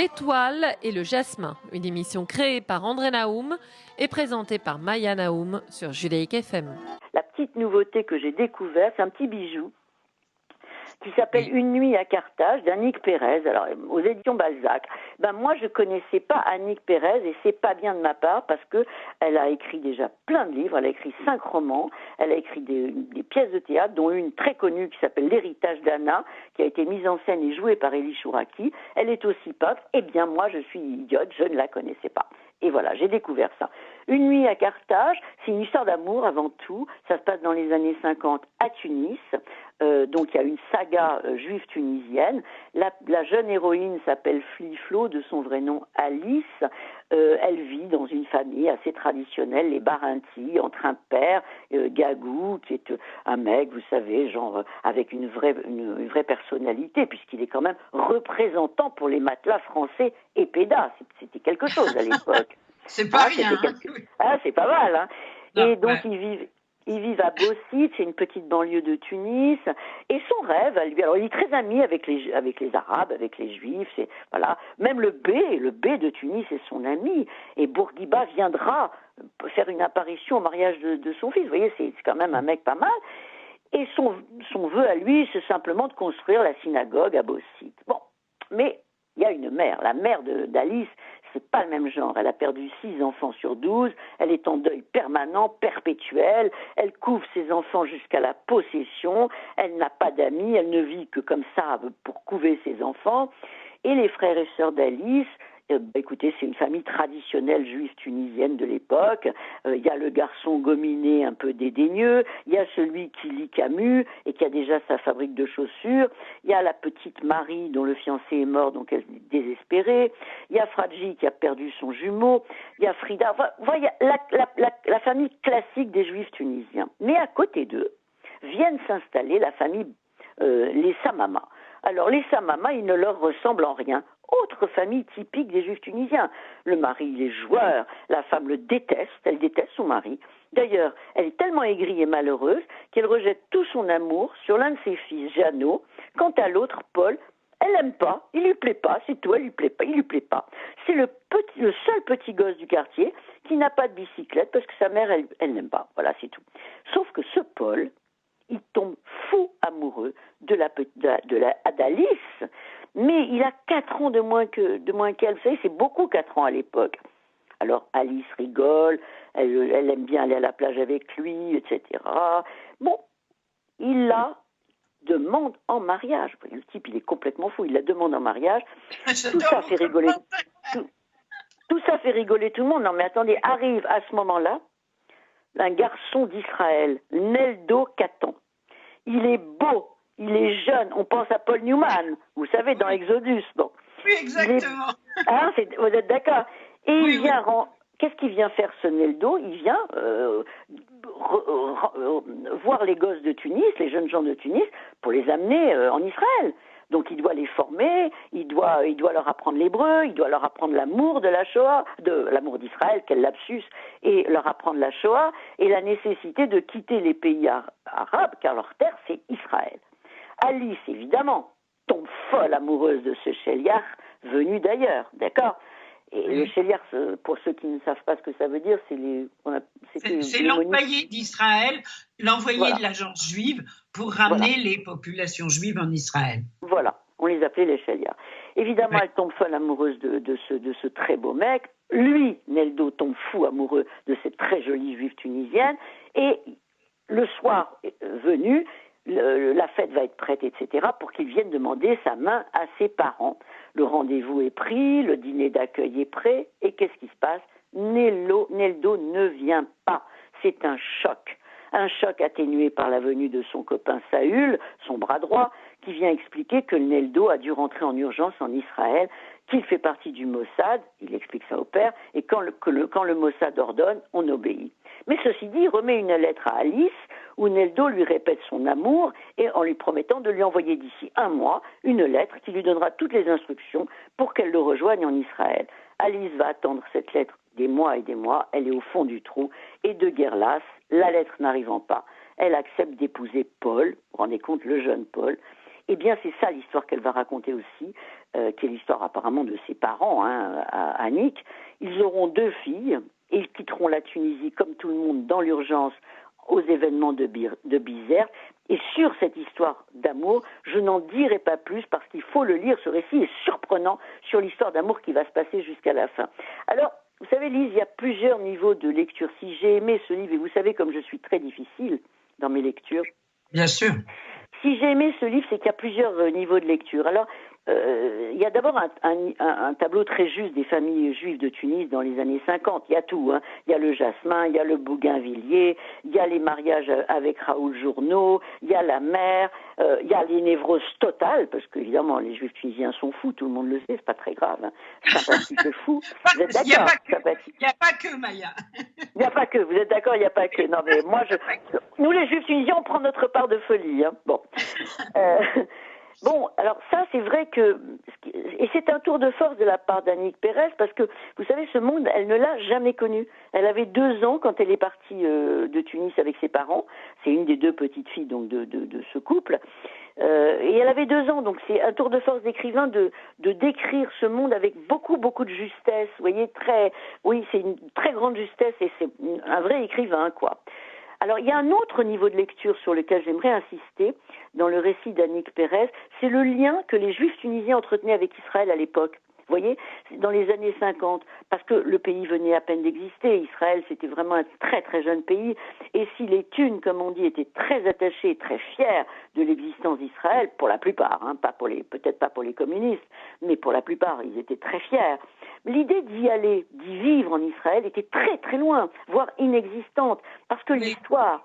L'étoile et le jasmin, une émission créée par André Naoum et présentée par Maya Naoum sur Judaïque FM. La petite nouveauté que j'ai découverte, c'est un petit bijou qui s'appelle Une nuit à Carthage d'Annick Pérez, alors aux éditions Balzac. Moi je connaissais pas Annick Pérez et c'est pas bien de ma part parce que elle a écrit déjà plein de livres, elle a écrit 5 romans, elle a écrit des pièces de théâtre dont une très connue qui s'appelle L'héritage d'Anna, qui a été mise en scène et jouée par Elie Chouraki. Elle est aussi peintre. Eh bien moi je suis idiote, je ne la connaissais pas. Et voilà, j'ai découvert ça. Une nuit à Carthage, c'est une histoire d'amour avant tout. Ça se passe dans les années 50 à Tunis. Donc il y a une saga juive tunisienne. La jeune héroïne s'appelle Fliflo, de son vrai nom Alice. Elle vit dans une famille assez traditionnelle, les Barinti, entre un père, Gagou, qui est un mec, vous savez, genre avec une vraie personnalité, puisqu'il est quand même représentant pour les matelas français et PEDA. C'était quelque chose à l'époque. C'est pas rien. C'est pas mal. Hein. Non, et donc ils vivent à Bossit, c'est une petite banlieue de Tunis. Et son rêve, à lui, alors il est très ami avec les Arabes, avec les Juifs. Voilà. Même le B de Tunis est son ami. Et Bourguiba viendra faire une apparition au mariage de son fils. Vous voyez, c'est quand même un mec pas mal. Et son vœu à lui, c'est simplement de construire la synagogue à Bossit. Bon, mais il y a une mère, la mère d'Alice. C'est pas le même genre. Elle a perdu 6 enfants sur 12. Elle est en deuil permanent, perpétuel. Elle couvre ses enfants jusqu'à la possession. Elle n'a pas d'amis. Elle ne vit que comme ça pour couver ses enfants. Et les frères et sœurs d'Alice, écoutez, c'est une famille traditionnelle juive tunisienne de l'époque. Il y a le garçon gominé un peu dédaigneux. Il y a celui qui lit Camus et qui a déjà sa fabrique de chaussures. Il y a la petite Marie dont le fiancé est mort, donc elle est désespérée. Il y a Fradji qui a perdu son jumeau. Il y a Frida. Enfin, voilà, la famille classique des juifs tunisiens. Mais à côté d'eux, viennent s'installer la famille les Samama. Alors les Samama, ils ne leur ressemblent en rien. Autre famille typique des juifs tunisiens. Le mari, il est joueur, la femme le déteste, elle déteste son mari. D'ailleurs, elle est tellement aigrie et malheureuse qu'elle rejette tout son amour sur l'un de ses fils, Jeannot. Quant à l'autre, Paul, elle l'aime pas, il lui plaît pas, c'est tout, elle lui plaît pas, il lui plaît pas. C'est le seul petit gosse du quartier qui n'a pas de bicyclette parce que sa mère, elle n'aime pas. Voilà, c'est tout. Sauf que ce Paul, il tombe fou amoureux d'Alice, mais il a 4 ans de moins qu'elle. Vous savez, c'est beaucoup 4 ans à l'époque. Alors Alice rigole, elle aime bien aller à la plage avec lui, etc. Bon, il la demande en mariage. Le type, il est complètement fou, il la demande en mariage. Tout ça fait rigoler. Tout ça fait rigoler tout le monde. Non mais attendez, arrive à ce moment-là un garçon d'Israël, Neldo Catan. Il est beau, il est jeune, on pense à Paul Newman, vous savez, dans Exodus. Bon. Oui, exactement. Vous êtes d'accord. Et oui, il vient qu'est-ce qu'il vient faire ce Neldo? Il vient voir les gosses de Tunis, les jeunes gens de Tunis, pour les amener en Israël. Donc il doit les former, il doit leur apprendre l'hébreu, il doit leur apprendre l'amour de la Shoah, de l'amour d'Israël, quel lapsus, et leur apprendre la Shoah, et la nécessité de quitter les pays arabes, car leur terre c'est Israël. Alice, évidemment, tombe folle amoureuse de ce Sheliach venu d'ailleurs, d'accord? Et le Sheliach, pour ceux qui ne savent pas ce que ça veut dire, c'est l'envoyé d'Israël, l'envoyé de l'agence juive pour ramener les populations juives en Israël. Voilà, on les appelait les Sheliach. Évidemment, elle tombe folle amoureuse de ce très beau mec. Lui, Neldo, tombe fou amoureux de cette très jolie juive tunisienne. Et le soir venu, la fête va être prête, etc., pour qu'il vienne demander sa main à ses parents. Le rendez-vous est pris, le dîner d'accueil est prêt, et qu'est-ce qui se passe? Neldo ne vient pas. C'est un choc atténué par la venue de son copain Saül, son bras droit, qui vient expliquer que Neldo a dû rentrer en urgence en Israël, qu'il fait partie du Mossad, il explique ça au père, et quand le Mossad ordonne, on obéit. Mais ceci dit, il remet une lettre à Alice, où Neldo lui répète son amour, et en lui promettant de lui envoyer d'ici 1 mois une lettre qui lui donnera toutes les instructions pour qu'elle le rejoigne en Israël. Alice va attendre cette lettre des mois et des mois, elle est au fond du trou, et de guerre lasse, la lettre n'arrivant pas, elle accepte d'épouser Paul, vous vous rendez compte, le jeune Paul. Eh bien, c'est ça l'histoire qu'elle va raconter aussi, qui est l'histoire apparemment de ses parents, à Annick. Ils auront 2 filles et ils quitteront la Tunisie comme tout le monde dans l'urgence aux événements de Bizerte. Et sur cette histoire d'amour, je n'en dirai pas plus parce qu'il faut le lire. Ce récit est surprenant sur l'histoire d'amour qui va se passer jusqu'à la fin. Alors, vous savez, Lise, il y a plusieurs niveaux de lecture. Si j'ai aimé ce livre, et vous savez comme je suis très difficile dans mes lectures. Bien sûr. Si j'ai aimé ce livre, c'est qu'il y a plusieurs niveaux de lecture. Alors, il y a d'abord un tableau très juste des familles juives de Tunis dans les années 50. Il y a tout. Hein. Il y a le jasmin, il y a le bougainvillier, il y a les mariages avec Raoul Journeau, il y a la mère, il y a les névroses totales, parce qu'évidemment, les juifs tunisiens sont fous, tout le monde le sait, c'est pas très grave. Hein. Sympathique fou. Vous êtes d'accord? Il n'y a pas que, Maya. Il n'y a pas que, vous êtes d'accord, il n'y a pas que. Non, mais moi, nous, les juifs tunisiens, on prend notre part de folie. Hein. Bon. Bon, alors ça, c'est vrai que... Et c'est un tour de force de la part d'Annick Pérez, parce que, vous savez, ce monde, elle ne l'a jamais connu. Elle avait 2 ans quand elle est partie de Tunis avec ses parents. C'est une des 2 petites filles donc de ce couple. Et elle avait 2 ans, donc c'est un tour de force d'écrivain de décrire ce monde avec beaucoup de justesse. Vous voyez, oui, c'est une très grande justesse et c'est un vrai écrivain, quoi. Alors, il y a un autre niveau de lecture sur lequel j'aimerais insister dans le récit d'Annick Pérez, c'est le lien que les Juifs tunisiens entretenaient avec Israël à l'époque. Vous voyez, dans les années 50, parce que le pays venait à peine d'exister. Israël, c'était vraiment un très jeune pays. Et si les Thunes, comme on dit, étaient très attachés, très fiers de l'existence d'Israël, pour la plupart, hein, peut-être pas pour les communistes, mais pour la plupart, ils étaient très fiers. L'idée d'y aller, d'y vivre en Israël était très loin, voire inexistante, parce que l'histoire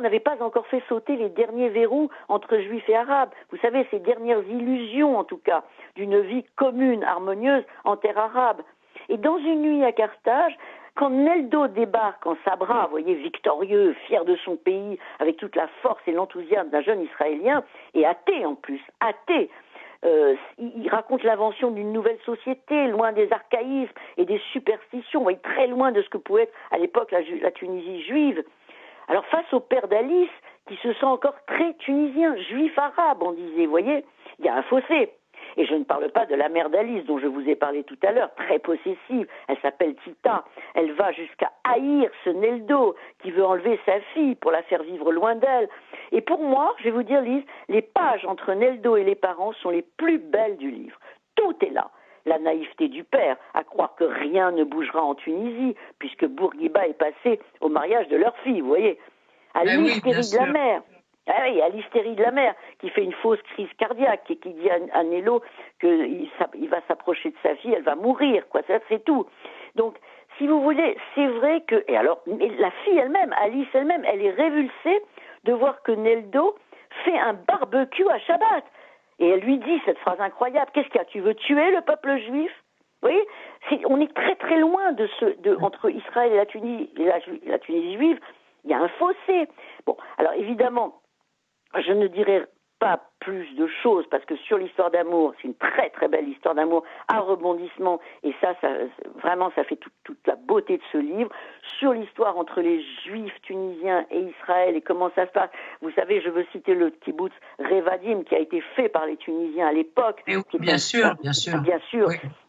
n'avait pas encore fait sauter les derniers verrous entre juifs et arabes. Vous savez, ces dernières illusions, en tout cas, d'une vie commune, harmonieuse en terre arabe. Et dans une nuit à Carthage, quand Neldo débarque en Sabra, vous voyez, victorieux, fier de son pays, avec toute la force et l'enthousiasme d'un jeune Israélien, et athée en plus, athée, il raconte l'invention d'une nouvelle société, loin des archaïsmes et des superstitions, vous voyez, très loin de ce que pouvait être à l'époque la Tunisie juive. Alors face au père d'Alice, qui se sent encore très tunisien, juif arabe, on disait, vous voyez, il y a un fossé. Et je ne parle pas de la mère d'Alice dont je vous ai parlé tout à l'heure, très possessive, elle s'appelle Tita, elle va jusqu'à haïr ce Neldo qui veut enlever sa fille pour la faire vivre loin d'elle. Et pour moi, je vais vous dire Lise, les pages entre Neldo et les parents sont les plus belles du livre. Tout est là. La naïveté du père, à croire que rien ne bougera en Tunisie, puisque Bourguiba est passé au mariage de leur fille, vous voyez. À l'hystérie de la mère. Ah oui, à l'hystérie de la mère, qui fait une fausse crise cardiaque et qui dit à Nello qu'il va s'approcher de sa fille, elle va mourir, quoi, ça c'est tout. Donc, si vous voulez, c'est vrai que... Et alors, la fille elle-même, Alice elle-même, elle est révulsée de voir que Neldo fait un barbecue à Shabbat. Et elle lui dit cette phrase incroyable, qu'est-ce qu'il y a, tu veux tuer le peuple juif? Vous voyez, on est très loin entre Israël et la Tunisie juive, il y a un fossé. Bon, alors évidemment, je ne dirai pas plus de choses parce que sur l'histoire d'amour, c'est une très belle histoire d'amour à rebondissement et ça vraiment ça fait toute la beauté de ce livre. Sur l'histoire entre les Juifs tunisiens et Israël et comment ça se passe. Vous savez, je veux citer le kibbutz Revadim qui a été fait par les Tunisiens à l'époque. Bien sûr.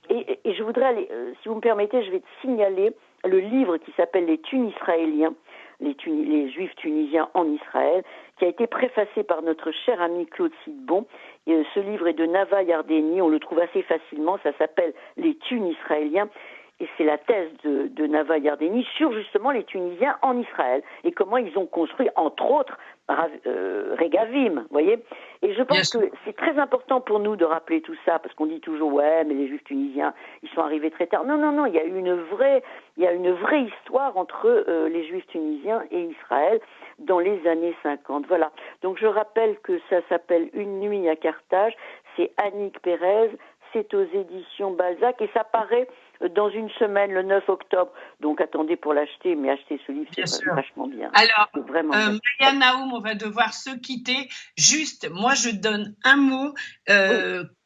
Oui. Et je voudrais aller, si vous me permettez, je vais signaler le livre qui s'appelle Les Tunisraéliens, les Juifs tunisiens en Israël, qui a été préfacé par notre cher ami Claude Sidbon. Et ce livre est de Nava Yardeni, on le trouve assez facilement, ça s'appelle Les Tunisraéliens. Et c'est la thèse de Nava Yardeni sur justement les Tunisiens en Israël et comment ils ont construit, entre autres, Regavim, vous voyez. Et je pense que c'est très important pour nous de rappeler tout ça, parce qu'on dit toujours, ouais, mais les Juifs tunisiens, ils sont arrivés très tard. Non, il y a une vraie histoire entre les Juifs tunisiens et Israël dans les années 50. Voilà. Donc je rappelle que ça s'appelle Une nuit à Carthage, c'est Annick Pérez, c'est aux éditions Balzac et ça paraît dans une semaine, le 9 octobre. Donc attendez pour l'acheter, mais achetez ce livre, c'est vachement bien. Alors, Maya Naoum, on va devoir se quitter. Juste, moi je donne un mot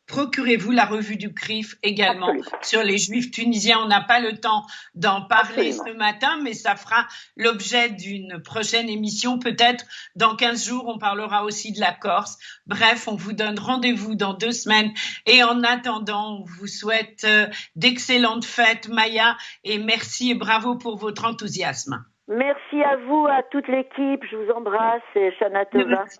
procurez-vous la revue du CRIF également. Absolument. Sur les Juifs tunisiens. On n'a pas le temps d'en parler Absolument. ce matin, mais ça fera l'objet d'une prochaine émission. Peut-être dans 15 jours, on parlera aussi de la Corse. Bref, on vous donne rendez-vous dans 2 semaines. Et en attendant, on vous souhaite d'excellentes fêtes, Maya, et merci et bravo pour votre enthousiasme. Merci à vous, à toute l'équipe. Je vous embrasse et Shana Tova. Merci.